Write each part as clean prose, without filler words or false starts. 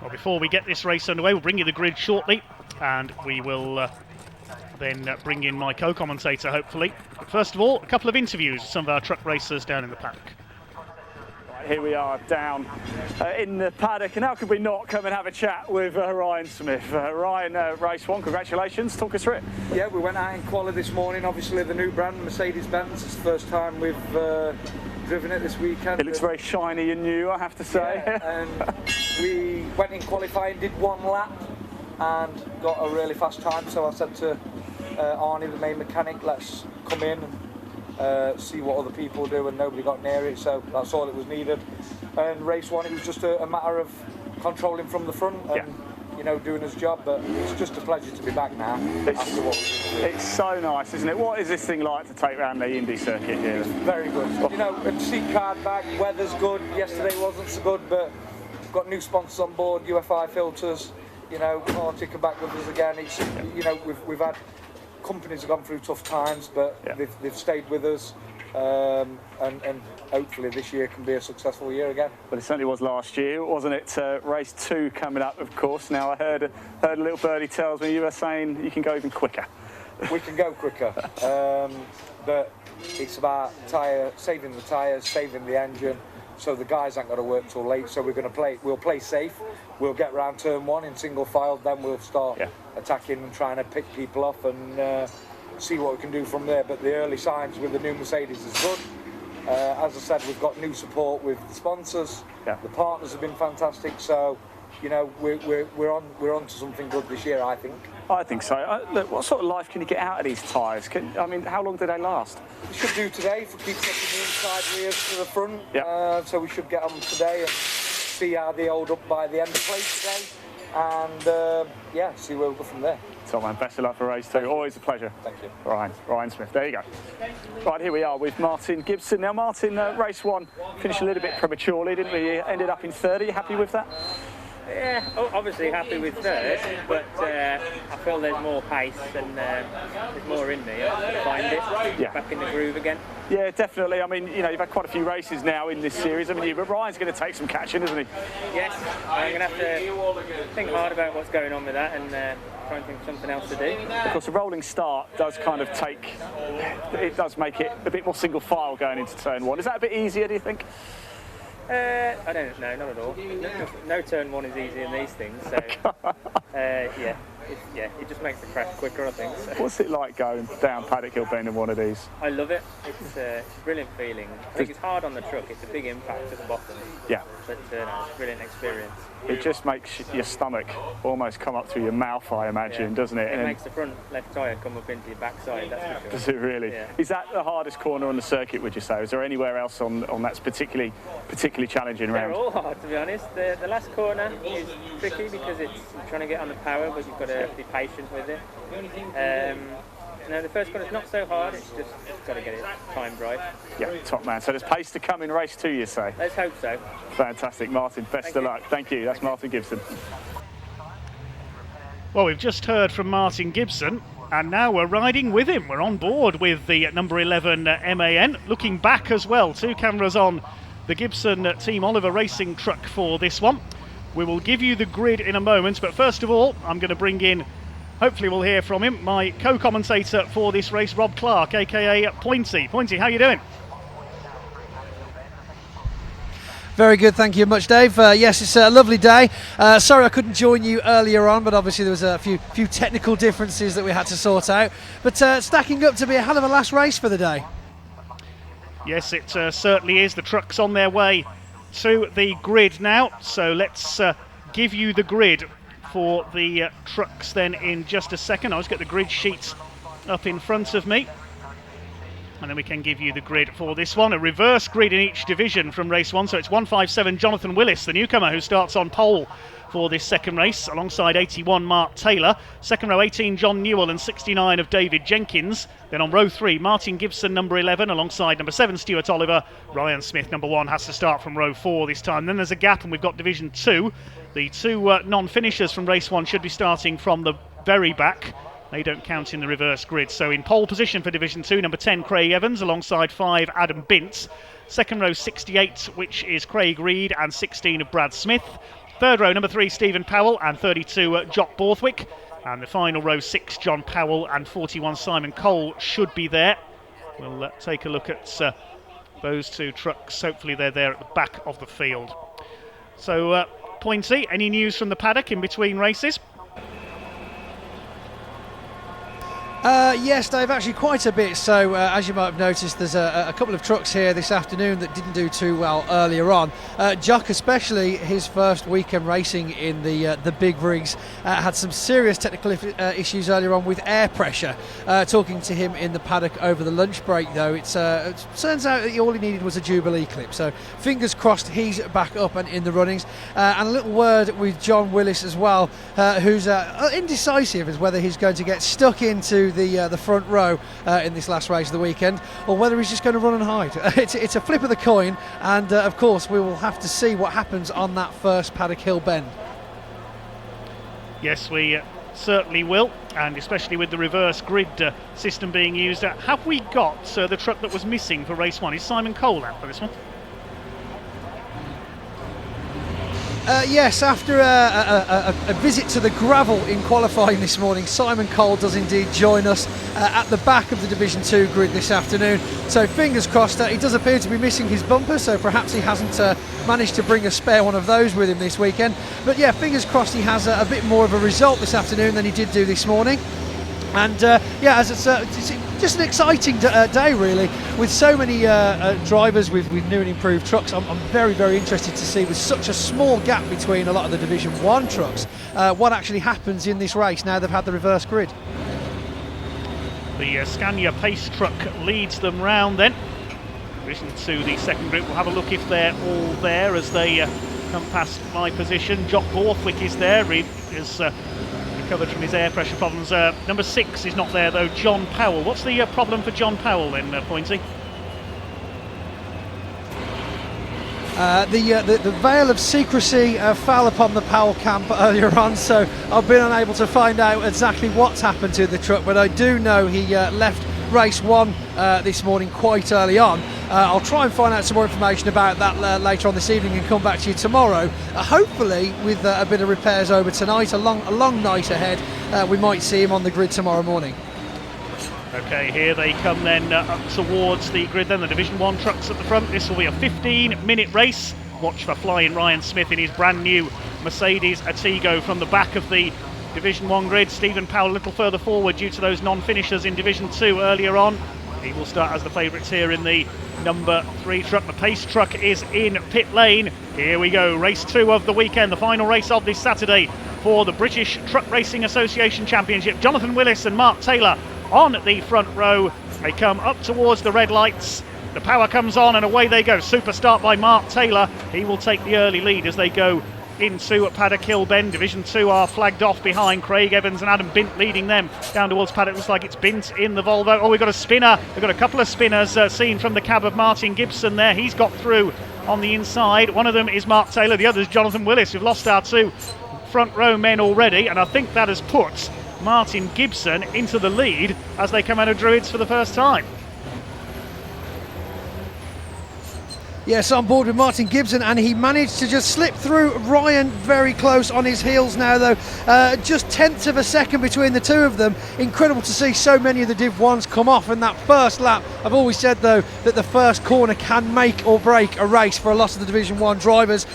Well, before we get this race underway, we'll bring you the grid shortly, and we will then bring in my co-commentator, hopefully. But first of all, a couple of interviews with some of our truck racers down in the paddock. Right, here we are down in the paddock, and how could we not come and have a chat with Ryan Smith? Ryan, race one, congratulations. Talk us through it. Yeah, we went out in quali this morning. Obviously, the new brand, Mercedes-Benz. It's the first time we've driven it this weekend. It looks very shiny and new, I have to say. Yeah, and we went in qualifying, did one lap, and got a really fast time. So I said to Arnie, the main mechanic, let's come in and see what other people do, and nobody got near it, so that's all it was needed. And race one, it was just a matter of controlling from the front and you know, doing his job. But it's just a pleasure to be back now. It's so nice, isn't it? What is this thing like to take around the Indy circuit here? It's very good. You know, and seat card back, weather's good. Yesterday wasn't so good, but we've got new sponsors on board, UFI filters. You know, Arctic are back with us again. It's, you know, we've had companies have gone through tough times, but they've stayed with us, and hopefully this year can be a successful year again. Well, it certainly was last year, wasn't it? Race 2 coming up, of course. Now I heard a little birdie tells me you were saying you can go even quicker. We can go quicker, but it's about saving the tyres, saving the engine, so the guys aren't going to work till late. So we'll play safe. We'll get round turn 1 in single file, then we'll start attacking and trying to pick people off and see what we can do from there. But the early signs with the new Mercedes is good. As I said, we've got new support with the sponsors. The partners have been fantastic. So, you know, we're on to something good this year, I think. I think so. Look, what sort of life can you get out of these tyres? I mean, how long do they last? We should do today if we keep taking the inside rears to the front. So we should get them today and see how they hold up by the end of play today. And see where we go from there. So, man, best of luck for race 2. Always a pleasure. Thank you. Ryan Smith. There you go. Right, here we are with Martin Gibson. Now, Martin, race 1 finished a little bit prematurely, didn't we? You ended up in 3rd. Are you happy with that? Yeah, obviously happy with 3rd, but I feel there's more pace and there's more in me. I find it back in the groove again. Yeah, definitely. I mean, you know, you've had quite a few races now in this series, haven't you? But Ryan's going to take some catching, isn't he? Yes, I'm going to have to think hard about what's going on with that and try and think of something else to do. Of course, the rolling start does kind of make it a bit more single file going into turn 1. Is that a bit easier, do you think? I don't know, not at all. No turn 1 is easy in these things, so it just makes the crash quicker, I think. So. What's it like going down Paddock Hill Bend in one of these? I love it. It's a brilliant feeling. I think it's hard on the truck. It's a big impact at the bottom. Yeah. But it's a brilliant experience. It just makes your stomach almost come up through your mouth, I imagine, doesn't it? It makes the front left tyre come up into your backside, that's for sure. Does it really? Yeah. Is that the hardest corner on the circuit, would you say? Is there anywhere else on that's particularly challenging round? They're all hard, to be honest. The last corner is tricky because it's trying to get on the power, but you've got to be patient with it. No, the first corner's not so hard, it's just got to get it timed right. Yeah, top man. So there's pace to come in race 2, you say? Let's hope so. Fantastic, Martin. Best of luck. Thank you. That's Martin Gibson. Well, we've just heard from Martin Gibson, and now we're riding with him. We're on board with the number 11 MAN. Looking back as well, 2 cameras on the Gibson Team Oliver Racing truck for this one. We will give you the grid in a moment, but first of all, I'm going to bring in, hopefully we'll hear from him, my co-commentator for this race, Rob Clark, aka Pointy. Pointy, how you doing? Very good, thank you much, Dave. Yes, it's a lovely day. Sorry I couldn't join you earlier on, but obviously there was a few technical differences that we had to sort out. But stacking up to be a hell of a last race for the day. Yes, it certainly is. The truck's on their way to the grid now, so let's give you the grid for the trucks then in just a second. I'll just get the grid sheet up in front of me, and then we can give you the grid for this one. A reverse grid in each division from race 1, so it's 157 Jonathan Willis, the newcomer, who starts on pole for this second race, alongside 81 Mark Taylor. Second row 18 John Newell and 69 of David Jenkins. Then on row 3 Martin Gibson number 11 alongside number 7 Stuart Oliver. Ryan Smith number 1 has to start from row 4 this time. Then there's a gap and we've got division 2. The 2 non-finishers from race 1 should be starting from the very back. They don't count in the reverse grid. So in pole position for division 2, number 10 Craig Evans alongside 5 Adam Bintz. Second row 68, which is Craig Reed, and 16 of Brad Smith. third row, number 3, Stephen Powell, and 32, Jock Borthwick. And the final row, 6, John Powell, and 41, Simon Cole should be there. We'll take a look at those 2 trucks. Hopefully they're there at the back of the field. So, Pointy, any news from the paddock in between races? Yes, Dave, actually quite a bit. So, as you might have noticed, there's a couple of trucks here this afternoon that didn't do too well earlier on. Jock, especially his first weekend racing in the big rigs, had some serious technical issues earlier on with air pressure. Talking to him in the paddock over the lunch break, though, it turns out that all he needed was a Jubilee clip. So, fingers crossed, he's back up and in the runnings. And a little word with John Willis as well, who's indecisive as whether he's going to get stuck into the front row in this last race of the weekend, or whether he's just going to run and hide. It's a flip of the coin, and of course we will have to see what happens on that first Paddock Hill bend. Yes, we certainly will, and especially with the reverse grid system being used. Have we got the truck that was missing for race 1? Is Simon Cole out for this one? Yes, after a visit to the gravel in qualifying this morning, Simon Cole does indeed join us at the back of the Division 2 grid this afternoon. So fingers crossed, he does appear to be missing his bumper, so perhaps he hasn't managed to bring a spare one of those with him this weekend. But yeah, fingers crossed he has a bit more of a result this afternoon than he did do this morning. And yeah, as it's just an exciting day really, with so many drivers with new and improved trucks. I'm very, very interested to see, with such a small gap between a lot of the Division 1 trucks, what actually happens in this race now they've had the reverse grid. The Scania Pace truck leads them round then. Division 2, the second group. We'll have a look if they're all there as they come past my position. Jock Borthwick is there. He is recovered from his air pressure problems. Number 6 is not there though, John Powell. What's the problem for John Powell then, Pointy? The veil of secrecy fell upon the Powell camp earlier on, so I've been unable to find out exactly what's happened to the truck, but I do know he left race 1 this morning quite early on. I'll try and find out some more information about that later on this evening and come back to you tomorrow, hopefully with a bit of repairs over tonight. A long night ahead. We might see him on the grid tomorrow morning. Okay, here they come then up towards the grid then, the Division 1 trucks at the front. This will be a 15-minute race. Watch for flying Ryan Smith in his brand new Mercedes Artigo from the back of the Division 1 grid. Stephen Powell a little further forward due to those non-finishers in Division 2 earlier on. He will start as the favourites here in the number 3 truck. The Pace truck is in pit lane. Here we go, race 2 of the weekend, the final race of this Saturday for the British Truck Racing Association Championship. Jonathan Willis and Mark Taylor on the front row. They come up towards the red lights. The power comes on and away they go. Super start by Mark Taylor. He will take the early lead as they go into Paddock Hill Bend. Division 2 are flagged off behind. Craig Evans and Adam Bintz leading them down towards Paddock. Looks like it's Bintz in the Volvo. Oh, we've got a spinner. We've got a couple of spinners seen from the cab of Martin Gibson there. He's got through on the inside. One of them is Mark Taylor. The other is Jonathan Willis. We've lost our 2 front row men already, and I think that has put Martin Gibson into the lead as they come out of Druids for the first time. Yes, on board with Martin Gibson, and he managed to just slip through Ryan very close on his heels now though. Just tenths of a second between the two of them. Incredible to see so many of the Div 1s come off in that first lap. I've always said though that the first corner can make or break a race for a lot of the Division 1 drivers.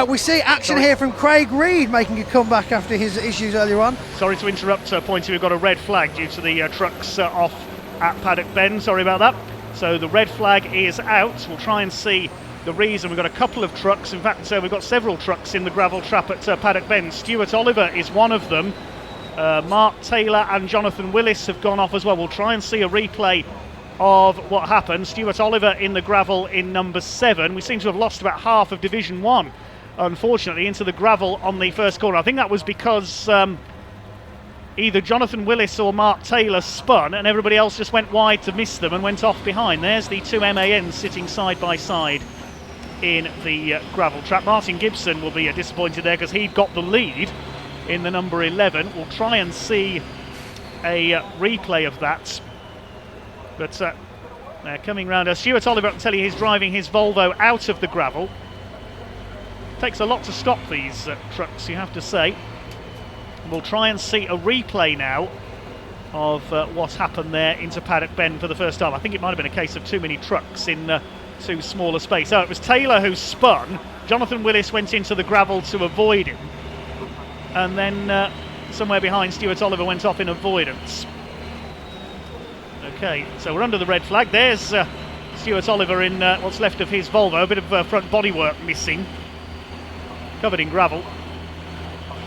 We see action here from Craig Reed making a comeback after his issues earlier on. Sorry to interrupt, Pointy, we've got a red flag due to the trucks off at Paddock Bend. Sorry about that. So the red flag is out. We'll try and see the reason. We've got a couple of trucks, in fact we've got several trucks in the gravel trap at Paddock Bend. Stuart Oliver is one of them. Mark Taylor and Jonathan Willis have gone off as well. We'll try and see a replay of what happened. Stuart Oliver in the gravel in number 7. We seem to have lost about half of Division 1 unfortunately into the gravel on the first corner. I think that was because either Jonathan Willis or Mark Taylor spun and everybody else just went wide to miss them and went off behind. There's the 2 MANs sitting side by side in the gravel trap. Martin Gibson will be disappointed there because he'd got the lead in the number 11. We'll try and see a replay of that. But coming round, Stuart Oliver, I can tell you, he's driving his Volvo out of the gravel. Takes a lot to stop these trucks, you have to say. We'll try and see a replay now of what happened there into Paddock Bend for the first time. I think it might have been a case of too many trucks in too small a space. Oh, it was Taylor who spun. Jonathan Willis went into the gravel to avoid him. And then somewhere behind, Stuart Oliver went off in avoidance. Okay, so we're under the red flag. There's Stuart Oliver in what's left of his Volvo. A bit of front bodywork missing. Covered in gravel.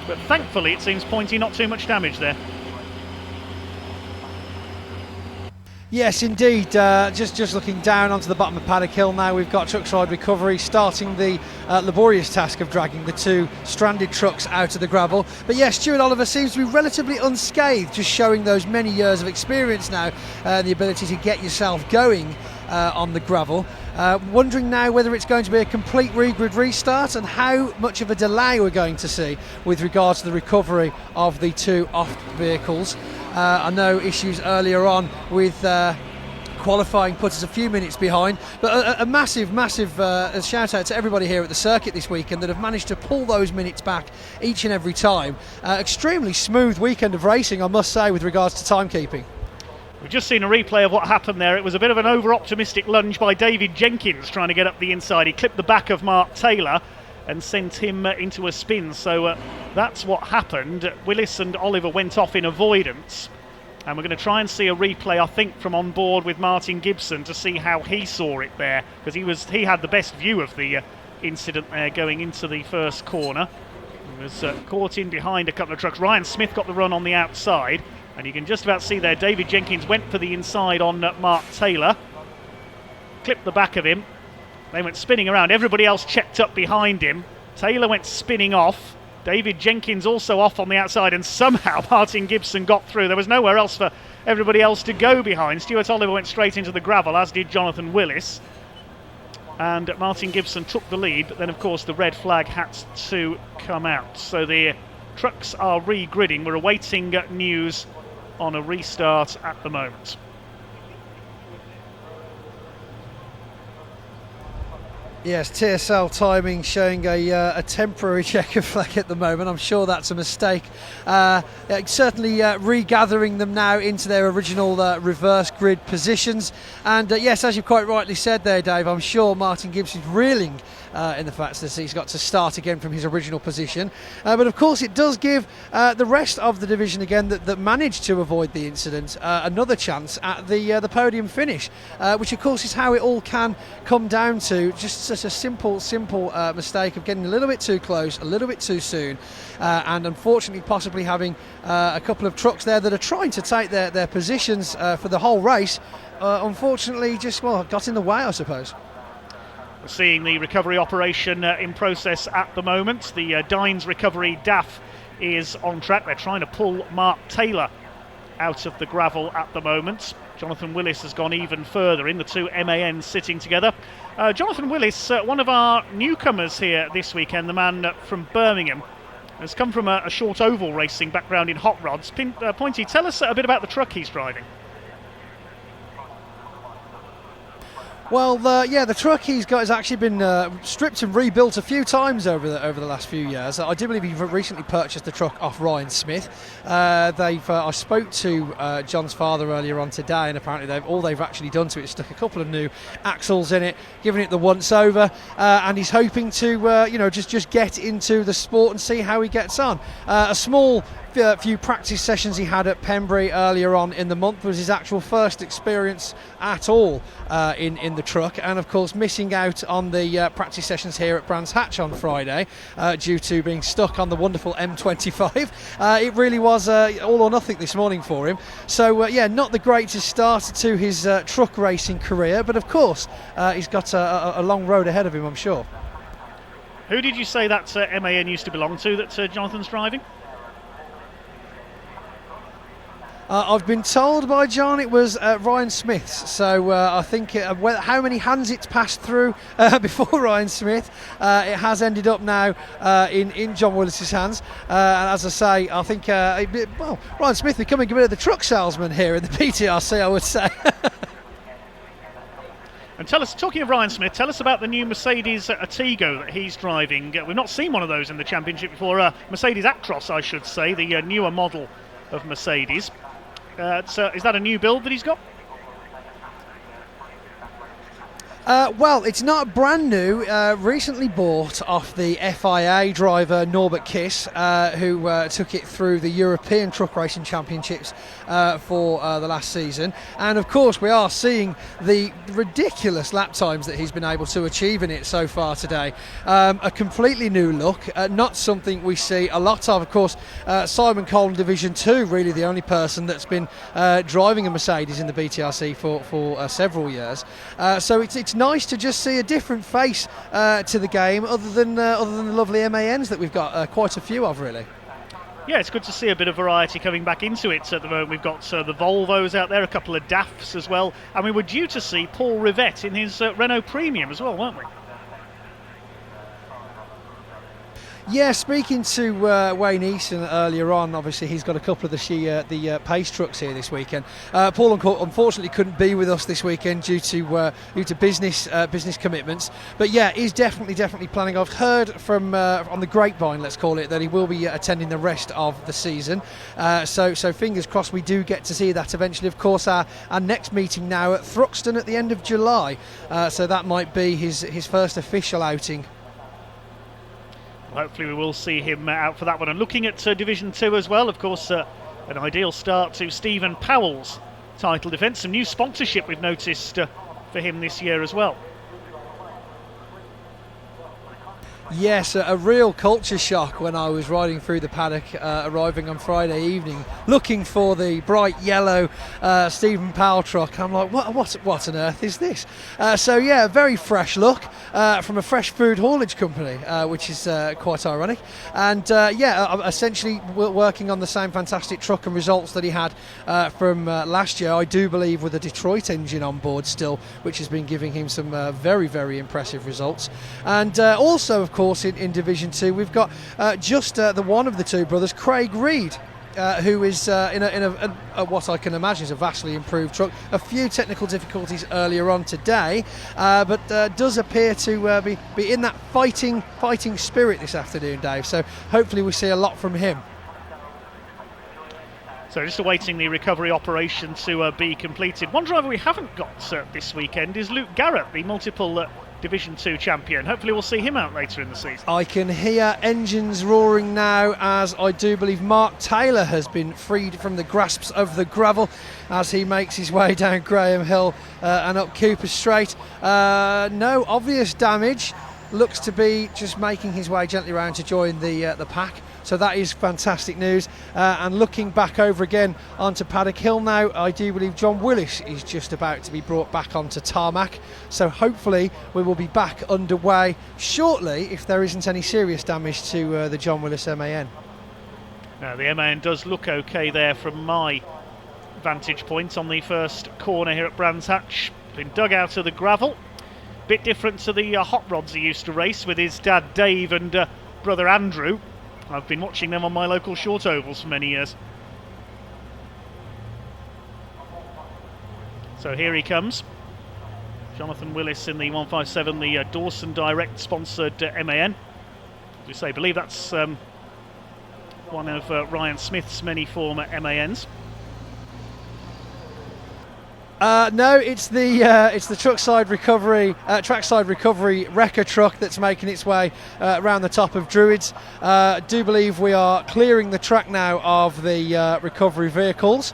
But thankfully, it seems Pointy not too much damage there. Yes, indeed. Just looking down onto the bottom of Paddock Hill now, we've got Truckside Recovery starting the laborious task of dragging the two stranded trucks out of the gravel. But yes, Stuart Oliver seems to be relatively unscathed, just showing those many years of experience now, the ability to get yourself going on the gravel. Wondering now whether it's going to be a complete regrid restart and how much of a delay we're going to see with regards to the recovery of the two off vehicles. I know issues earlier on with qualifying put us a few minutes behind, but a massive shout out to everybody here at the circuit this weekend that have managed to pull those minutes back each and every time. Extremely smooth weekend of racing, I must say, with regards to timekeeping. We've just seen a replay of what happened there. It was a bit of an over-optimistic lunge by David Jenkins trying to get up the inside. He clipped the back of Mark Taylor and sent him into a spin. So that's what happened. Willis and Oliver went off in avoidance. And we're going to try and see a replay, I think, from on board with Martin Gibson to see how he saw it there. Because he had the best view of the incident there going into the first corner. He was caught in behind a couple of trucks. Ryan Smith got the run on the outside. And you can just about see there, David Jenkins went for the inside on Mark Taylor. Clipped the back of him. They went spinning around. Everybody else checked up behind him. Taylor went spinning off. David Jenkins also off on the outside. And somehow Martin Gibson got through. There was nowhere else for everybody else to go behind. Stuart Oliver went straight into the gravel, as did Jonathan Willis. And Martin Gibson took the lead. But then, of course, the red flag had to come out. So the trucks are re-gridding. We're awaiting news on a restart at the moment. Yes, TSL timing showing a temporary checker flag at the moment. I'm sure that's a mistake. Certainly regathering them now into their original reverse grid positions. And yes, as you quite rightly said there, Dave, I'm sure Martin Gibson's reeling in the fact that he's got to start again from his original position. But of course, it does give the rest of the division again that managed to avoid the incident another chance at the podium finish, which of course is how it all can come down to. Just such a simple mistake of getting a little bit too close, a little bit too soon, and unfortunately possibly having a couple of trucks there that are trying to take their positions for the whole race. Unfortunately, just got in the way, I suppose. We're seeing the recovery operation in process at the moment. The Dines recovery DAF is on track. They're trying to pull Mark Taylor out of the gravel at the moment. Jonathan Willis has gone even further in, the two MANs sitting together. Jonathan Willis, one of our newcomers here this weekend, the man from Birmingham, has come from a short oval racing background in hot rods. Pointy, tell us a bit about the truck he's driving. Well, the truck he's got has actually been stripped and rebuilt a few times over the last few years. I do believe he recently purchased the truck off Ryan Smith. I spoke to John's father earlier on today, and apparently they've actually done to it is stuck a couple of new axles in it, giving it the once over, and he's hoping to just get into the sport and see how he gets on. A small few practice sessions he had at Pembury earlier on in the month was his actual first experience at all in the truck, and of course missing out on the practice sessions here at Brands Hatch on Friday due to being stuck on the wonderful M25. It really was all or nothing this morning for him. So not the greatest start to his truck racing career, but of course he's got a long road ahead of him, I'm sure. Who did you say that MAN used to belong to that Jonathan's driving? I've been told by John it was Ryan Smith's, so I think how many hands it's passed through before Ryan Smith, it has ended up now in John Willis's hands, and as I say, I think Ryan Smith becoming a bit of the truck salesman here in the PTRC, I would say. And tell us, talking of Ryan Smith, tell us about the new Mercedes Artigo that he's driving. We've not seen one of those in the championship before. Mercedes Actros, I should say, the newer model of Mercedes. So is that a new build that he's got? Well, it's not brand new. Recently bought off the FIA driver Norbert Kiss, who took it through the European Truck Racing Championships for the last season. And of course, we are seeing the ridiculous lap times that he's been able to achieve in it so far today. A completely new look, not something we see a lot of. Of course, Simon Cole in Division 2, really the only person that's been driving a Mercedes in the BTRC for several years. So it's nice to just see a different face to the game, other than the lovely MANs that we've got quite a few of, really. Yeah, it's good to see a bit of variety coming back into it at the moment. We've got the Volvos out there, a couple of DAFs as well, and we were due to see Paul Rivette in his Renault Premium as well, weren't we? Yeah, speaking to Wayne Easton earlier on, obviously he's got a couple of the pace trucks here this weekend. Paul unfortunately couldn't be with us this weekend due to business commitments. But yeah, he's definitely planning. I've heard from on the grapevine, let's call it, that he will be attending the rest of the season. So fingers crossed we do get to see that eventually. Of course, our next meeting now at Thruxton at the end of July. So that might be his first official outing. Hopefully we will see him out for that one. And looking at Division 2 as well, of course, an ideal start to Stephen Powell's title defence. Some new sponsorship we've noticed for him this year as well. Yes, a real culture shock when I was riding through the paddock, arriving on Friday evening, looking for the bright yellow Stephen Powell truck. I'm like, what on earth is this? So yeah, a very fresh look from a fresh food haulage company, which is quite ironic. And essentially working on the same fantastic truck and results that he had from last year. I do believe with a Detroit engine on board still, which has been giving him some very, very impressive results. And also, of course, in Division 2 we've got just the one of the two brothers, Craig Reed, who is in a what I can imagine is a vastly improved truck. A few technical difficulties earlier on today, but does appear to be in that fighting spirit this afternoon, Dave. So hopefully we see a lot from him. So just awaiting the recovery operation to be completed. One driver we haven't got this weekend is Luke Garrett, the multiple Division 2 champion. Hopefully we'll see him out later in the season. I can hear engines roaring now, as I do believe Mark Taylor has been freed from the grasps of the gravel as he makes his way down Graham Hill and up Cooper Straight. No obvious damage, looks to be just making his way gently around to join the pack. So that is fantastic news. And looking back over again onto Paddock Hill now, I do believe John Willis is just about to be brought back onto tarmac. So hopefully we will be back underway shortly if there isn't any serious damage to the John Willis MAN. Now the MAN does look okay there from my vantage point on the first corner here at Brands Hatch. Been dug out of the gravel. Bit different to the hot rods he used to race with his dad Dave and brother Andrew. I've been watching them on my local short ovals for many years. So here he comes. Jonathan Willis in the 157, the Dawson Direct sponsored MAN. As we say, I believe that's one of Ryan Smith's many former MANs. No, it's the trackside recovery wrecker truck that's making its way around the top of Druids. Do believe we are clearing the track now of the recovery vehicles.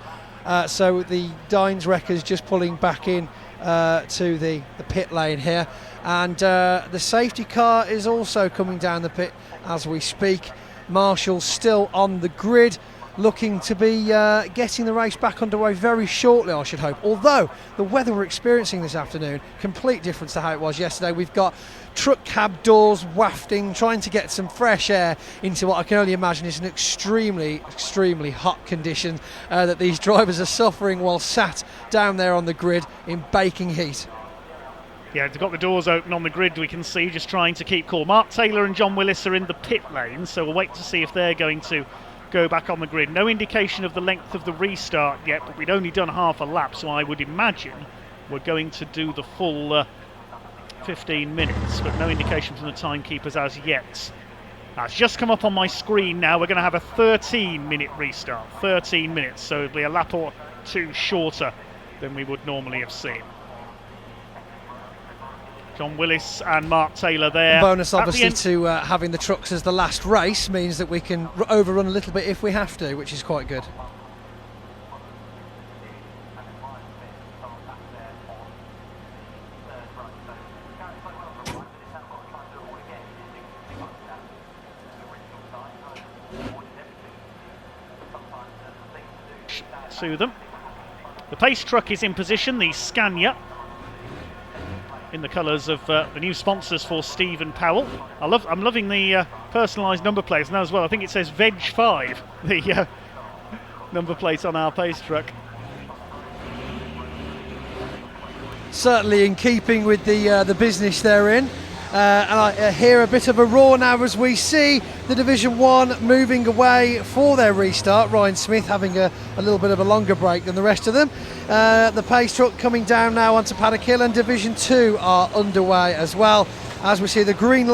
So the Dines wreckers just pulling back in to the pit lane here, and the safety car is also coming down the pit as we speak. Marshall's still on the grid, looking to be getting the race back underway very shortly, I should hope. Although the weather we're experiencing this afternoon, complete difference to how it was yesterday. We've got truck cab doors wafting, trying to get some fresh air into what I can only imagine is an extremely hot condition that these drivers are suffering while sat down there on the grid in baking heat. Yeah, they've got the doors open on the grid, we can see, just trying to keep cool. Mark Taylor and John Willis are in the pit lane, so we'll wait to see if they're going to go back on the grid. No indication of the length of the restart yet, but we'd only done half a lap, so I would imagine we're going to do the full 15 minutes, but no indication from the timekeepers as yet. That's just come up on my screen now. We're going to have a 13-minute restart. 13 minutes, so it'll be a lap or two shorter than we would normally have seen. John Willis and Mark Taylor there. The bonus, obviously, to having the trucks as the last race means that we can overrun a little bit if we have to, which is quite good. To them. The pace truck is in position, the Scania, in the colours of the new sponsors for Stephen Powell. I'm loving the personalised number plates now as well. I think it says Veg 5, the number plate on our pace truck. Certainly in keeping with the business they're in. And I hear a bit of a roar now as we see the Division 1 moving away for their restart. Ryan Smith having a little bit of a longer break than the rest of them. The pace truck coming down now onto Paddock Hill, and Division 2 are underway as well, as we see the green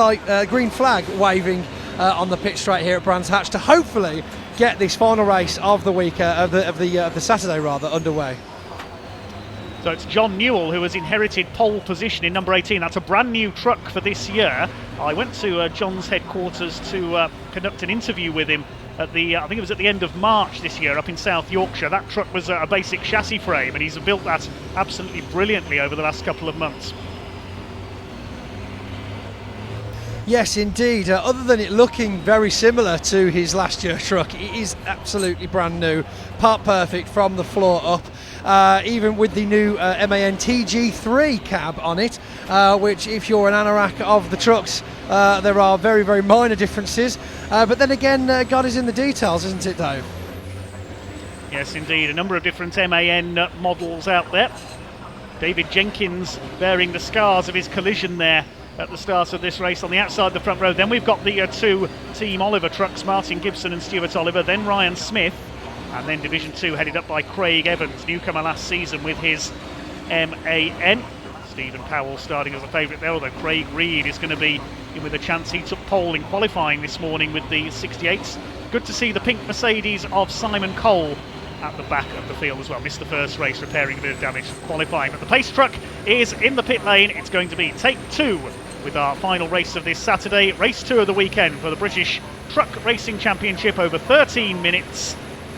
flag waving on the pit straight here at Brands Hatch to hopefully get this final race of the week of the Saturday rather underway. So it's John Newell who has inherited pole position in number 18. That's a brand new truck for this year. I went to John's headquarters to conduct an interview with him at I think it was at the end of March this year up in South Yorkshire. That truck was a basic chassis frame, and he's built that absolutely brilliantly over the last couple of months. Yes, indeed. Other than it looking very similar to his last year truck, it is absolutely brand new, part perfect from the floor up. Even with the new MAN TG3 cab on it, which if you're an anorak of the trucks, there are very, very minor differences. But then again, God is in the details, isn't it, Dave? Yes, indeed. A number of different MAN models out there. David Jenkins bearing the scars of his collision there at the start of this race on the outside of the front row. Then we've got the two Team Oliver trucks, Martin Gibson and Stuart Oliver, then Ryan Smith, and then Division 2 headed up by Craig Evans, newcomer last season with his MAN. Stephen Powell starting as a favourite there, although Craig Reed is going to be in with a chance. He took pole in qualifying this morning with the 68s. Good to see the pink Mercedes of Simon Cole at the back of the field as well. Missed the first race, repairing a bit of damage qualifying. But the pace truck is in the pit lane. It's going to be take two with our final race of this Saturday. Race 2 of the weekend for the British Truck Racing Championship over 13 minutes.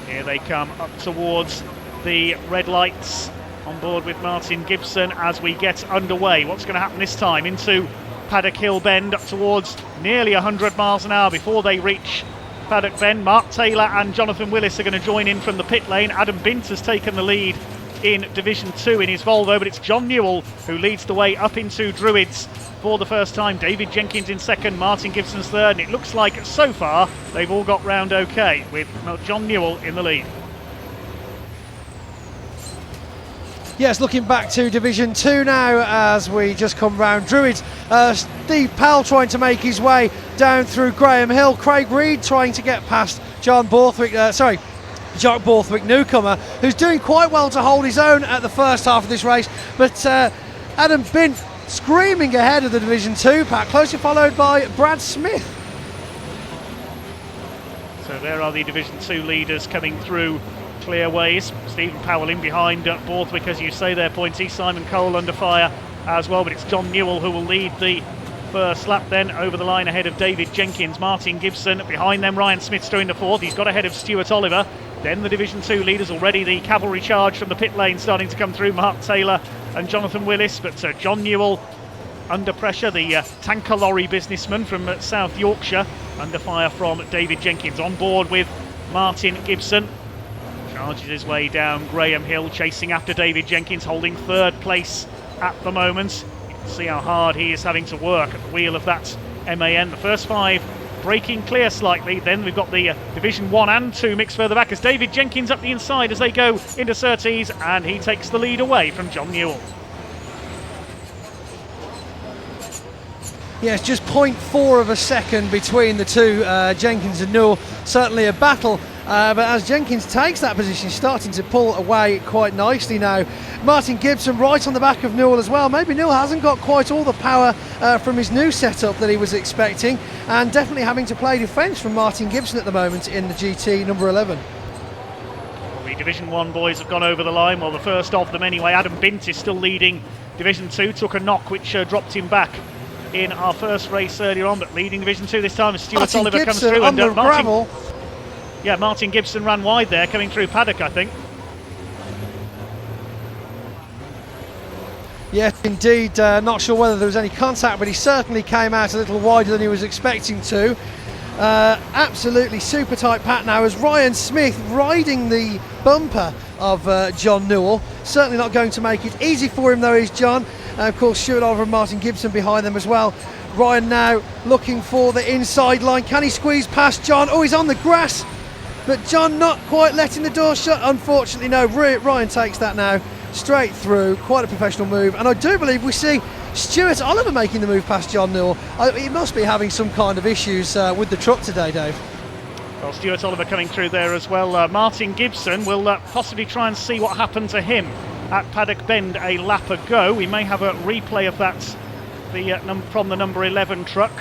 Here they come up towards the red lights on board with Martin Gibson as we get underway. What's going to happen this time? Into Paddock Hill Bend up towards nearly 100 miles an hour before they reach Paddock Bend. Mark Taylor and Jonathan Willis are going to join in from the pit lane. Adam Bintz has taken the lead in Division 2 in his Volvo, but it's John Newell who leads the way up into Druids for the first time. David Jenkins in second, Martin Gibson's third, and it looks like so far they've all got round okay with John Newell in the lead. Yes, looking back to Division 2 now as we just come round Druids. Steve Powell trying to make his way down through Graham Hill. Craig Reed trying to get past Jack Borthwick, newcomer, who's doing quite well to hold his own at the first half of this race. But Adam Bintz screaming ahead of the Division 2 pack, closely followed by Brad Smith. So there are the Division 2 leaders coming through clear ways. Stephen Powell in behind Borthwick, as you say there, Pointy. Simon Cole under fire as well, but it's John Newell who will lead the first lap then over the line ahead of David Jenkins. Martin Gibson behind them, Ryan Smith's doing the fourth. He's got ahead of Stuart Oliver. Then the Division 2 leaders already, the cavalry charge from the pit lane starting to come through, Mark Taylor and Jonathan Willis, but John Newell under pressure, the tanker lorry businessman from South Yorkshire, under fire from David Jenkins. On board with Martin Gibson, charges his way down Graham Hill, chasing after David Jenkins, holding third place at the moment. You can see how hard he is having to work at the wheel of that MAN. The first five breaking clear slightly. Then we've got the Division 1 and 2 mixed further back as David Jenkins up the inside as they go into Surtees, and he takes the lead away from John Newell. Yes, just 0.4 of a second between the two, Jenkins and Newell. Certainly a battle But as Jenkins takes that position, he's starting to pull away quite nicely now. Martin Gibson right on the back of Newell as well. Maybe Newell hasn't got quite all the power from his new setup that he was expecting, and definitely having to play defence from Martin Gibson at the moment in the GT number 11. The Division 1 boys have gone over the line. Well, the first of them anyway. Adam Bintz is still leading Division 2. Took a knock which dropped him back in our first race earlier on, but leading Division 2 this time as Stuart Martin Oliver Gibson comes through. on the gravel. Martin Gibson ran wide there, coming through paddock, I think. Yes, indeed. Not sure whether there was any contact, but he certainly came out a little wider than he was expecting to. Absolutely super tight pat now as Ryan Smith riding the bumper of John Newell. Certainly not going to make it easy for him though is John. Of course Stuart Oliver and Martin Gibson behind them as well. Ryan now looking for the inside line. Can he squeeze past John? Oh, he's on the grass, but John not quite letting the door shut. Unfortunately, no. Ryan takes that now straight through. Quite a professional move, and I do believe we see Stuart Oliver making the move past John Newell. He must be having some kind of issues with the truck today, Dave. Well, Stuart Oliver coming through there as well. Martin Gibson will possibly try and see what happened to him at Paddock Bend a lap ago. We may have a replay of that from the number 11 truck.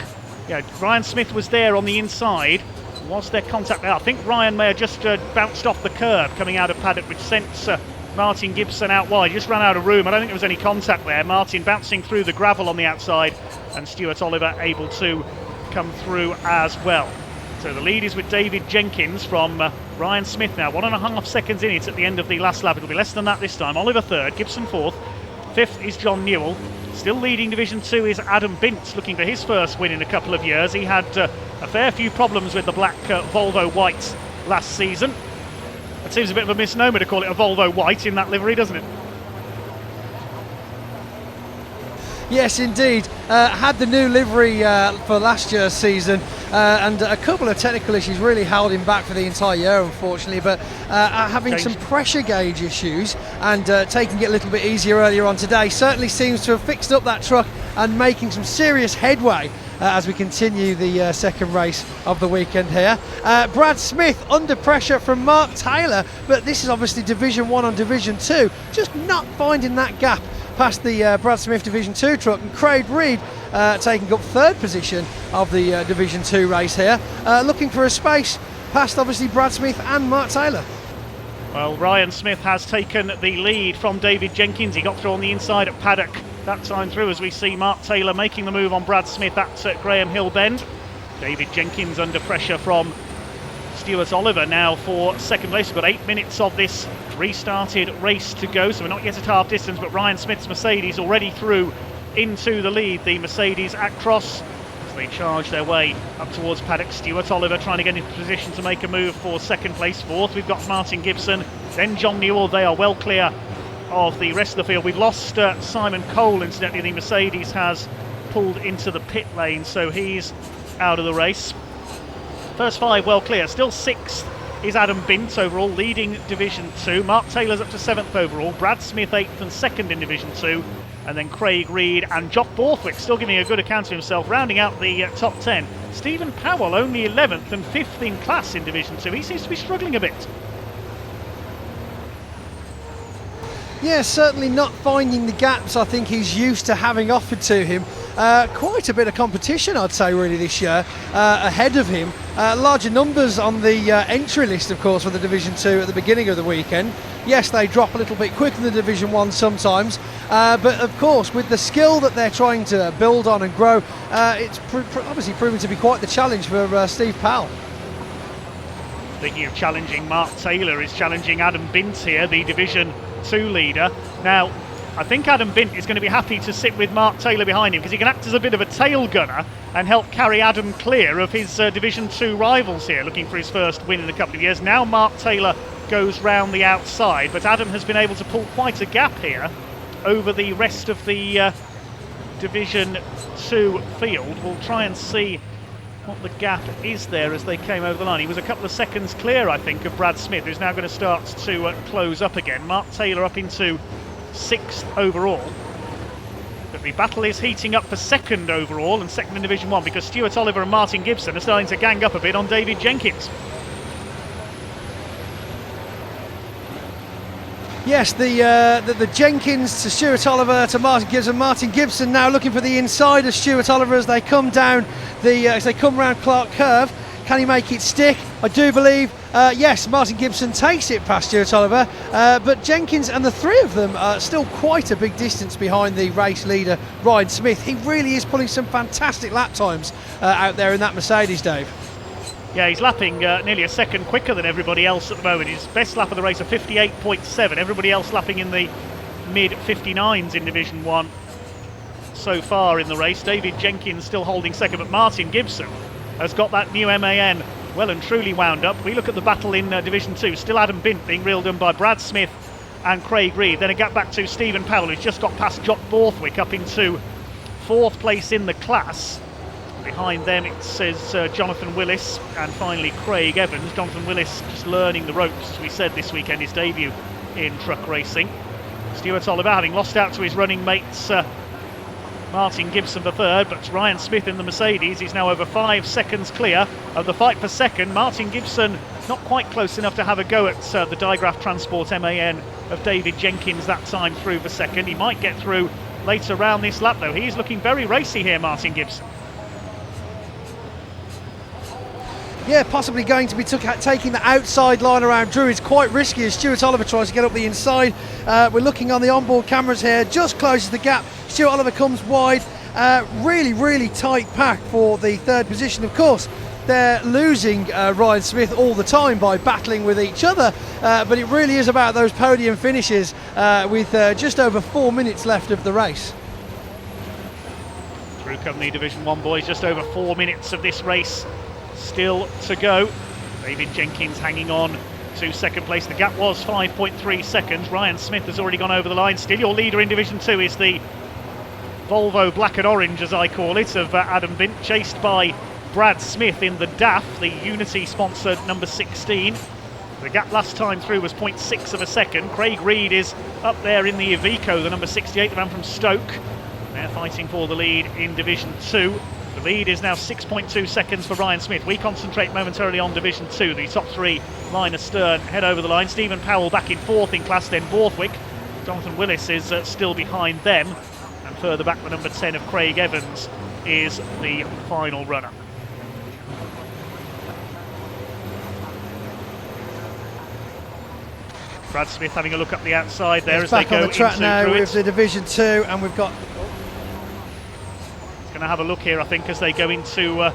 Yeah, Ryan Smith was there on the inside. Was there contact there? I think Ryan may have just bounced off the curb coming out of paddock, which sent Martin Gibson out wide. He just ran out of room. I don't think there was any contact there. Martin bouncing through the gravel on the outside, and Stuart Oliver able to come through as well. So the lead is with David Jenkins from Ryan Smith now. 1.5 seconds in it at the end of the last lap. It'll be less than that this time. Oliver third, Gibson fourth. Fifth is John Newell. Still leading Division 2 is Adam Bintz, looking for his first win in a couple of years. He had a fair few problems with the black Volvo White last season. It seems a bit of a misnomer to call it a Volvo White in that livery, doesn't it? Yes, indeed. Had the new livery for last year's season, and a couple of technical issues really held him back for the entire year, unfortunately. But having some pressure gauge issues and taking it a little bit easier earlier on today certainly seems to have fixed up that truck and making some serious headway as we continue the second race of the weekend here. Brad Smith under pressure from Mark Taylor, but this is obviously Division 1 on Division 2, just not finding that gap past the Brad Smith Division 2 truck, and Craig Reed taking up third position of the Division 2 race here, looking for a space past obviously Brad Smith and Mark Taylor. Well, Ryan Smith has taken the lead from David Jenkins. He got through on the inside at paddock that time through, as we see Mark Taylor making the move on Brad Smith at Graham Hill Bend. David Jenkins under pressure from Stuart Oliver now for second place. We've got 8 minutes of this restarted race to go, so we're not yet at half distance, but Ryan Smith's Mercedes already through into the lead. The Mercedes at cross as they charge their way up towards paddock. Stuart Oliver trying to get into position to make a move for second place. Fourth we've got Martin Gibson, then John Newell. They are well clear of the rest of the field. We've lost Simon Cole, incidentally. The Mercedes has pulled into the pit lane, so he's out of the race. First five well clear. Still sixth is Adam Bintz overall, leading Division 2. Mark Taylor's up to 7th overall. Brad Smith 8th and 2nd in Division 2. And then Craig Reed and Jock Borthwick still giving a good account of himself, rounding out the top 10. Stephen Powell only 11th and 5th in class in Division 2. He seems to be struggling a bit. Yeah, certainly not finding the gaps I think he's used to having offered to him. Quite a bit of competition, I'd say, really this year ahead of him. Larger numbers on the entry list, of course, for the Division 2 at the beginning of the weekend. Yes, they drop a little bit quicker than the Division 1 sometimes, but of course with the skill that they're trying to build on and grow, it's obviously proven to be quite the challenge for Steve Powell. Speaking of challenging, Mark Taylor is challenging Adam Bintz here, the Division 2 leader. Now, I think Adam Bintz is going to be happy to sit with Mark Taylor behind him because he can act as a bit of a tail gunner and help carry Adam clear of his Division 2 rivals here, looking for his first win in a couple of years. Now Mark Taylor goes round the outside, but Adam has been able to pull quite a gap here over the rest of the Division 2 field. We'll try and see what the gap is there as they came over the line. He was a couple of seconds clear, I think, of Brad Smith, who's now going to start to close up again. Mark Taylor up into 6th overall. But the battle is heating up for 2nd overall and 2nd in Division 1 because Stuart Oliver and Martin Gibson are starting to gang up a bit on David Jenkins. Yes, the Jenkins to Stuart Oliver to Martin Gibson. Martin Gibson now looking for the inside of Stuart Oliver as they come down as they come round Clark Curve. Can he make it stick? I do believe, yes, Martin Gibson takes it past Stuart Oliver, but Jenkins and the three of them are still quite a big distance behind the race leader, Ryan Smith. He really is pulling some fantastic lap times out there in that Mercedes, Dave. Yeah, he's lapping nearly a second quicker than everybody else at the moment. His best lap of the race, a 58.7. Everybody else lapping in the mid-59s in Division 1 so far in the race. David Jenkins still holding second, but Martin Gibson has got that new MAN well and truly wound up. We look at the battle in Division 2. Still Adam Bintz being reeled in by Brad Smith and Craig Reed. Then a gap back to Stephen Powell, who's just got past Jock Borthwick up into 4th place in the class. Behind them it says Jonathan Willis and finally Craig Evans. Jonathan Willis just learning the ropes, as we said this weekend, his debut in truck racing. Stuart Oliver having lost out to his running mates Martin Gibson for third, but Ryan Smith in the Mercedes is now over 5 seconds clear of the fight for second. Martin Gibson not quite close enough to have a go at the Digraph Transport MAN of David Jenkins that time through for second. He might get through later round this lap though. He's looking very racy here, Martin Gibson. Yeah, possibly going to be taking the outside line around Drew. It's quite risky as Stuart Oliver tries to get up the inside. We're looking on the onboard cameras here, just closes the gap. Stuart Oliver comes wide. Really tight pack for the third position. Of course, they're losing Ryan Smith all the time by battling with each other, but it really is about those podium finishes with just over 4 minutes left of the race. Through come the Division 1 boys, just over 4 minutes of this race still to go. David Jenkins hanging on to second place. The gap was 5.3 seconds. Ryan Smith has already gone over the line. Still your leader in Division 2 is the Volvo black and orange, as I call it, of Adam Bintz, chased by Brad Smith in the DAF, the Unity sponsored number 16. The gap last time through was 0.6 of a second. Craig Reed is up there in the Iveco, the number 68, the man from Stoke. They're fighting for the lead in Division 2. The lead is now 6.2 seconds for Ryan Smith. We concentrate momentarily on Division 2. The top three, Linus Stern, head over the line. Stephen Powell back in 4th in class, then Borthwick. Jonathan Willis is still behind them. And further back, the number 10 of Craig Evans is the final runner. Brad Smith having a look up the outside there as they go back on the track into now Druids. with the Division 2, and we've got... Going to have a look here, I think, as they go into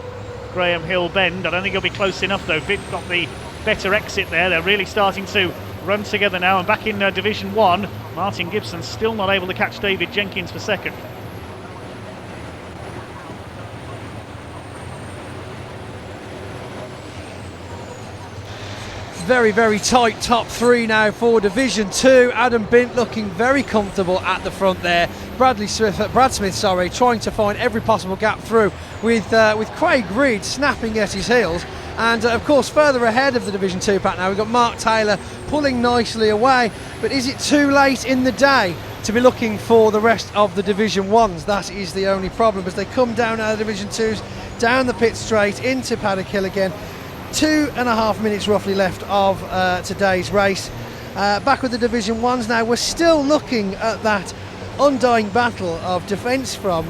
Graham Hill Bend. I don't think he'll be close enough though. Bint got the better exit there. They're really starting to run together now, and back in Division 1 Martin Gibson still not able to catch David Jenkins for second. Very tight top three now for Division 2. Adam Bint looking very comfortable at the front there. Brad Smith, trying to find every possible gap through with Craig Reed snapping at his heels. And of course, further ahead of the Division 2 pack now, we've got Mark Taylor pulling nicely away. But is it too late in the day to be looking for the rest of the Division 1s? That is the only problem, as they come down out of Division 2s, down the pit straight into Paddock Hill again. 2.5 minutes roughly left of today's race. Back with the Division 1s now, we're still looking at that undying battle of defence from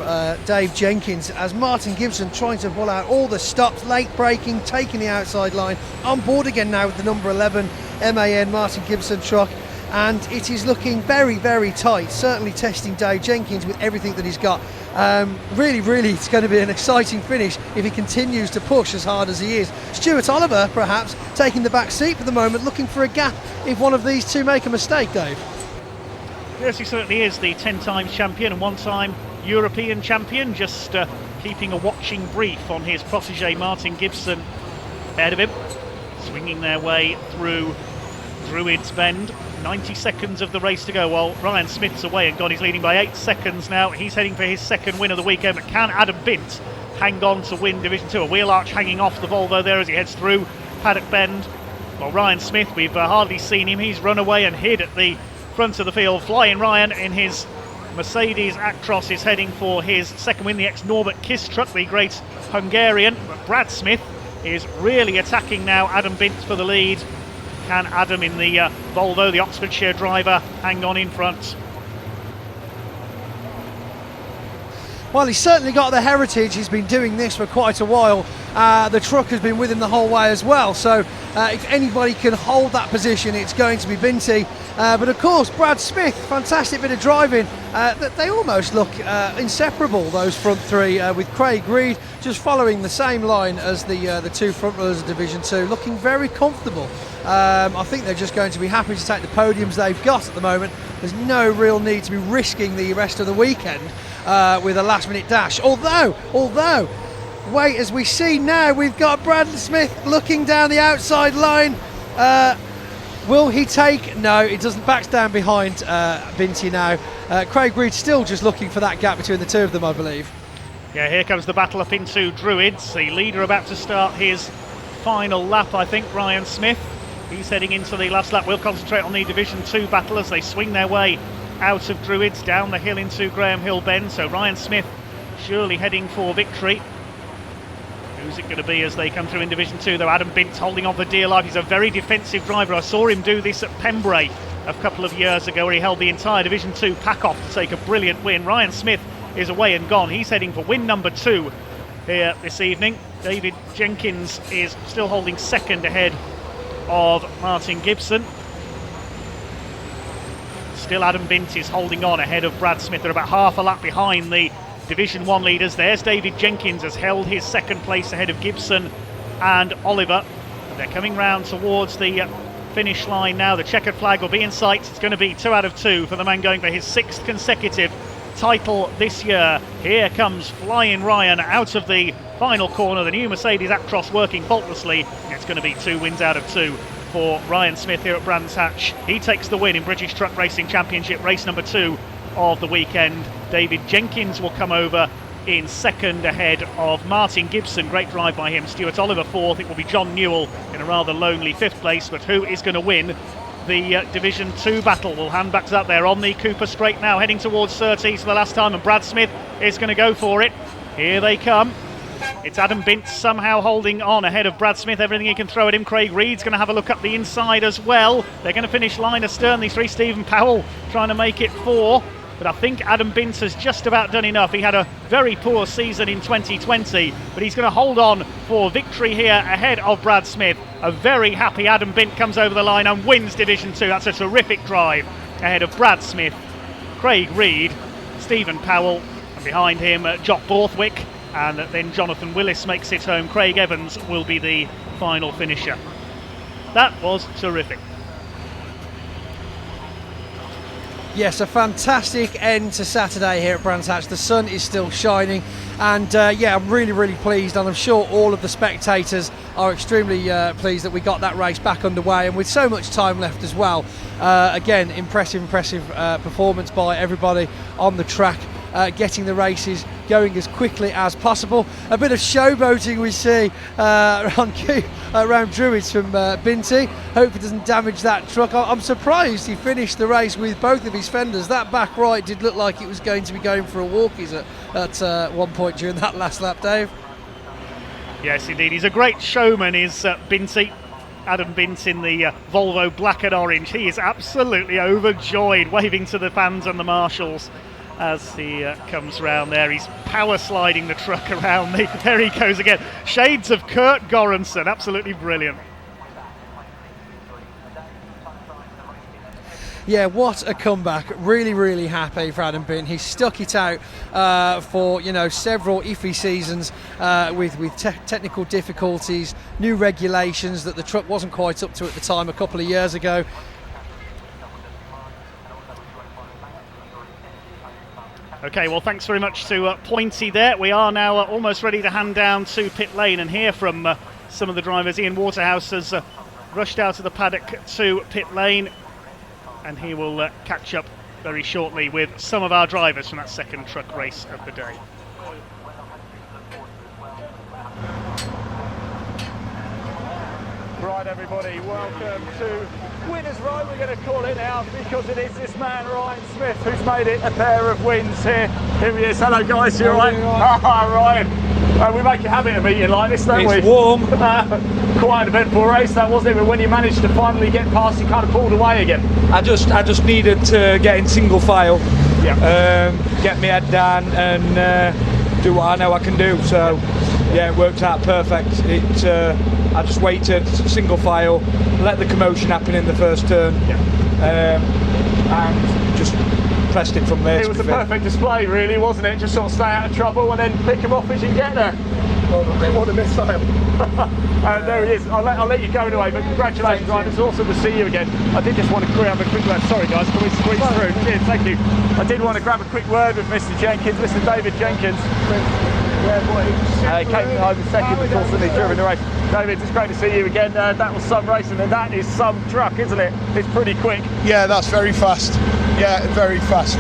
Dave Jenkins, as Martin Gibson trying to pull out all the stops, late braking, taking the outside line, on board again now with the number 11 MAN Martin Gibson truck, and it is looking very tight, certainly testing Dave Jenkins with everything that he's got. Really it's going to be an exciting finish if he continues to push as hard as he is. Stuart Oliver perhaps taking the back seat for the moment, looking for a gap if one of these two make a mistake, Dave. Yes, he certainly is the 10 times champion and 1-time European champion, just keeping a watching brief on his protege Martin Gibson ahead of him, swinging their way through Druids Bend. 90 seconds of the race to go while Ryan Smith's away and gone. He's leading by 8 seconds now. He's heading for his second win of the weekend, but can Adam Bintz hang on to win Division 2? A wheel arch hanging off the Volvo there as he heads through Paddock Bend. Well, Ryan Smith, we've hardly seen him. He's run away and hid at the front of the field. Flying Ryan in his Mercedes Actros is heading for his second win. The ex-Norbert Kiss truck, the great Hungarian. But Brad Smith is really attacking now Adam Bintz for the lead can Adam in the Volvo, the Oxfordshire driver, hang on in front? Well, he's certainly got the heritage. He's been doing this for quite a while. The truck has been with him the whole way as well. So if anybody can hold that position, it's going to be Bintz. But of course, Brad Smith, fantastic bit of driving. They almost look inseparable, those front three, with Craig Reed just following the same line as the two front runners of Division 2, looking very comfortable. I think they're just going to be happy to take the podiums they've got at the moment. There's no real need to be risking the rest of the weekend with a last-minute dash. Although, wait, as we see now, we've got Brad Smith looking down the outside line. Will he take? No, he doesn't. Backs down behind Bintz now. Craig Reed still just looking for that gap between the two of them, I believe. Yeah, here comes the battle up into Druids. The leader about to start his final lap, I think, Ryan Smith. He's heading into the last lap. We'll concentrate on the Division 2 battle as they swing their way out of Druids, down the hill into Graham Hill Bend. So Ryan Smith surely heading for victory. Who's it going to be as they come through in Division 2, though? Adam Bintz holding on for dear life. He's a very defensive driver. I saw him do this at Pembrey a couple of years ago, where he held the entire Division 2 pack off to take a brilliant win. Ryan Smith is away and gone. He's heading for win number 2 here this evening. David Jenkins is still holding second ahead of Martin Gibson. Still Adam Bintz is holding on ahead of Brad Smith. They're about half a lap behind the Division 1 leaders. There's David Jenkins, has held his second place ahead of Gibson and Oliver. They're coming round towards the finish line now. The checkered flag will be in sight. It's going to be 2 out of 2 for the man going for his 6th consecutive title this year. Here comes Flying Ryan out of the final corner. The new Mercedes Actros working faultlessly. It's going to be 2 wins out of 2 for Ryan Smith here at Brands Hatch. He takes the win in British Truck Racing Championship race number 2 of the weekend. David Jenkins will come over in second ahead of Martin Gibson. Great drive by him. Stuart Oliver 4th. It will be John Newell in a rather lonely 5th place. But who is going to win the Division 2 battle? We'll hand back to that. There on the Cooper Straight now, heading towards Surtees for the last time, and Brad Smith is going to go for it. Here they come. It's Adam Bintz somehow holding on ahead of Brad Smith. Everything he can throw at him. Craig Reed's going to have a look up the inside as well. They're going to finish line astern, these 3. Stephen Powell trying to make it 4. But I think Adam Bintz has just about done enough. He had a very poor season in 2020, but he's going to hold on for victory here ahead of Brad Smith. A very happy Adam Bintz comes over the line and wins Division 2. That's a terrific drive ahead of Brad Smith, Craig Reed, Stephen Powell, and behind him Jock Borthwick, and then Jonathan Willis makes it home. Craig Evans will be the final finisher. That was terrific. Yes, a fantastic end to Saturday here at Brands Hatch. The sun is still shining, and yeah, I'm really pleased, and I'm sure all of the spectators are extremely pleased that we got that race back underway, and with so much time left as well. Again, impressive performance by everybody on the track, getting the races going as quickly as possible. A bit of showboating we see around Druids from Bintz. Hope it doesn't damage that truck. I'm surprised he finished the race with both of his fenders. That back right did look like it was going to be going for a walkies at one point during that last lap, Dave. Yes, indeed. He's a great showman, is Bintz. Adam Bintz in the Volvo black and orange. He is absolutely overjoyed, waving to the fans and the marshals as he comes round there. He's power sliding the truck around. There he goes again. Shades of Kurt Goranson. Absolutely brilliant. Yeah, what a comeback. Really happy for Adam Bintz. He stuck it out for several iffy seasons with technical difficulties, new regulations that the truck wasn't quite up to at the time a couple of years ago. Okay, well, thanks very much to Pointy there. We are now almost ready to hand down to pit lane and hear from some of the drivers. Ian Waterhouse has rushed out of the paddock to pit lane, and he will catch up very shortly with some of our drivers from that second truck race of the day. Right, everybody, welcome to Winners Row, we're going to call it now, because it is this man, Ryan Smith, who's made it a pair of wins here. Here he is. Hello, guys. You all right? Hi, Ryan. We make a habit of eating like this, don't we? It's warm. Quite an eventful race that, wasn't it? But when you managed to finally get past, you kind of pulled away again. I just needed to get in single file, get my head down and do what I know I can do. So yeah, it worked out perfect. I just waited, single file, let the commotion happen in the first turn, and just pressed it from there. It was a perfect display, really, wasn't it? Just sort of stay out of trouble and then pick him off as you get there. What a missile. There he is. I'll let you go anyway, but congratulations, Ryan. It's awesome to see you again. I did just want to grab a quick word. Sorry, guys, can we squeeze through? Cheers, thank you. I did want to grab a quick word with Mr. Jenkins, Mr. David Jenkins. He came home second, of course, during the race. David, it's great to see you again. That was some racing, and that is some truck, isn't it? It's pretty quick. Yeah, that's very fast. Yeah, very fast.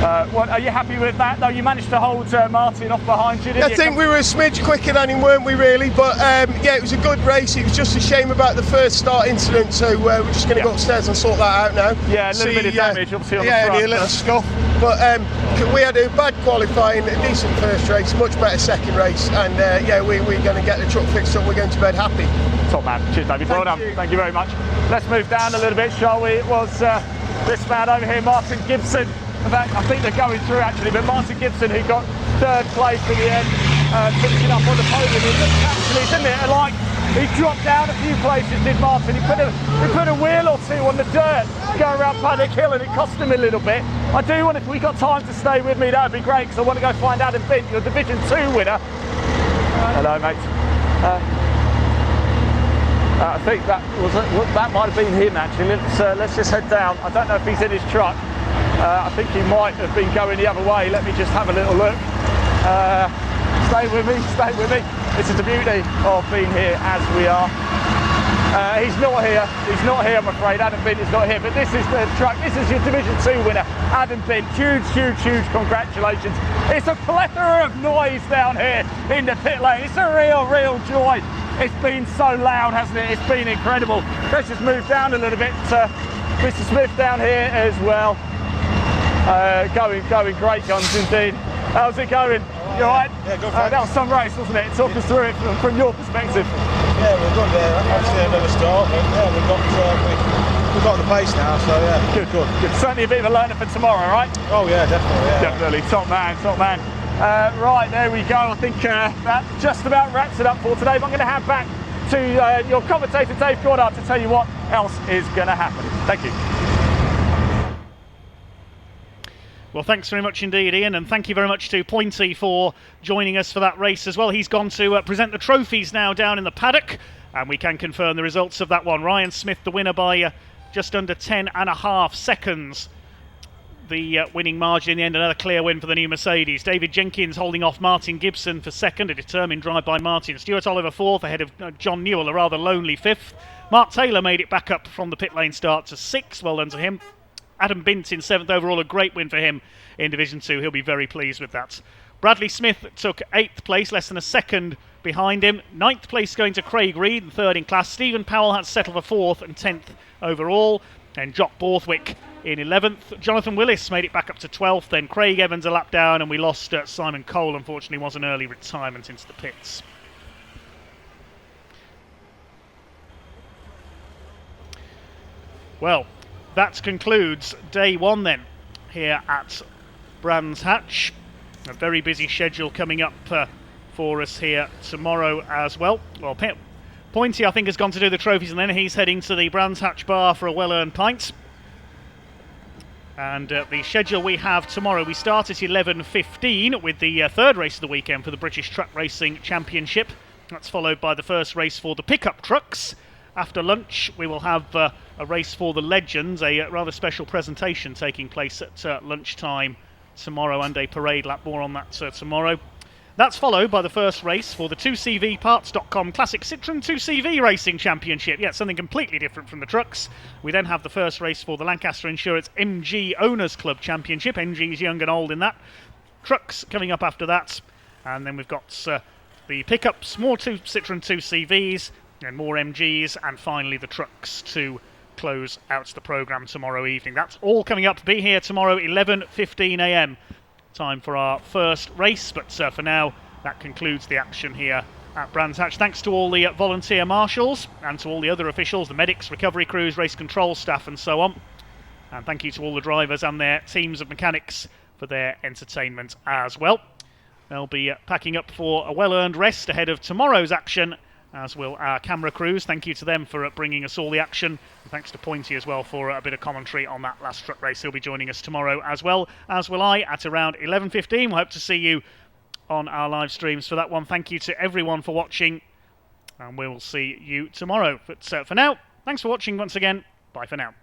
Are you happy with that? Though you managed to hold Martin off behind you, didn't you? I think we were a smidge quicker than him, weren't we, really? But yeah, it was a good race. It was just a shame about the first start incident, so we're just going to go upstairs and sort that out now. Yeah, a little bit of damage, obviously, on the front. Yeah, a little scuff. But we had a bad qualifying, a decent first race, much better second race, and yeah, we're going to get the truck fixed up. We're going to bed happy. Top man. Cheers, David. Well done. Thank you very much. Let's move down a little bit, shall we? It was this man over here, Martin Gibson. In fact, I think they're going through actually, but Martin Gibson, who got third place in the end, finishing up on the podium. It looked actually, didn't it, like he dropped down a few places, did Martin. He put a wheel or two on the dirt going around Paddock Hill, and it cost him a little bit. I do want, if we got time to stay with me, that would be great, because I want to go find Adam Bintz, your Division 2 winner. Hello, mate. I think that might have been him actually. Let's just head down. I don't know if he's in his truck. I think he might have been going the other way. Let me just have a little look. Stay with me, stay with me. This is the beauty of being here as we are. He's not here, I'm afraid. Adam Bintz is not here, but this is the truck. This is your Division 2 winner, Adam Bintz. Huge congratulations. It's a plethora of noise down here in the pit lane. It's a real joy. It's been so loud, hasn't it? It's been incredible. Let's just move down a little bit. Mr. Smith down here as well. Going great guns indeed. How's it going? You alright? Yeah, good. That was some race, wasn't it? Talk us through it from your perspective. Yeah, we're good there. Actually, another start. And, yeah, we've got the pace now, so yeah. Good. Certainly a bit of a learner for tomorrow, right? Oh yeah, definitely. Yeah. Definitely. Top man. Right, there we go. I think that just about wraps it up for today. But I'm going to hand back to your commentator, Dave Goddard, to tell you what else is going to happen. Thank you. Well, thanks very much indeed, Ian, and thank you very much to Pointy for joining us for that race as well. He's gone to present the trophies now down in the paddock, and we can confirm the results of that one. Ryan Smith, the winner by just under 10.5 seconds. The winning margin in the end, another clear win for the new Mercedes. David Jenkins holding off Martin Gibson for second, a determined drive by Martin. Stuart Oliver fourth, ahead of John Newell, a rather lonely fifth. Mark Taylor made it back up from the pit lane start to sixth, well done to him. Adam Bintz in seventh overall, a great win for him in Division 2. He'll be very pleased with that. Bradley Smith took 8th place, less than a second behind him. 9th place going to Craig Reed, and third in class. Stephen Powell had to settle for 4th and 10th overall. And Jock Borthwick in 11th. Jonathan Willis made it back up to 12th. Then Craig Evans a lap down, and we lost Simon Cole, unfortunately, was an early retirement into the pits. Well, that concludes day one then here at Brands Hatch. A very busy schedule coming up for us here tomorrow as well. Well, Pointy, I think, has gone to do the trophies, and then he's heading to the Brands Hatch bar for a well-earned pint. And the schedule we have tomorrow, we start at 11:15 with the third race of the weekend for the British Truck Racing Championship. That's followed by the first race for the pickup trucks. After lunch, we will have a race for the Legends, a rather special presentation taking place at lunchtime tomorrow, and a parade lap. More on that tomorrow. That's followed by the first race for the 2CVparts.com Classic Citroën 2CV Racing Championship. Yeah, something completely different from the trucks. We then have the first race for the Lancaster Insurance MG Owners Club Championship. MG's young and old in that. Trucks coming up after that. And then we've got the pickups, more Citroën 2CVs, and more MGs, and finally the trucks to close out the programme tomorrow evening. That's all coming up. Be here tomorrow, 11:15 a.m. Time for our first race, but for now, that concludes the action here at Brands Hatch. Thanks to all the volunteer marshals and to all the other officials, the medics, recovery crews, race control staff and so on. And thank you to all the drivers and their teams of mechanics for their entertainment as well. They'll be packing up for a well-earned rest ahead of tomorrow's action, as will our camera crews. Thank you to them for bringing us all the action. And thanks to Pointy as well for a bit of commentary on that last truck race. He'll be joining us tomorrow as well, as will I, at around 11:15. We'll hope to see you on our live streams for that one. Thank you to everyone for watching, and we will see you tomorrow. But for now, thanks for watching once again. Bye for now.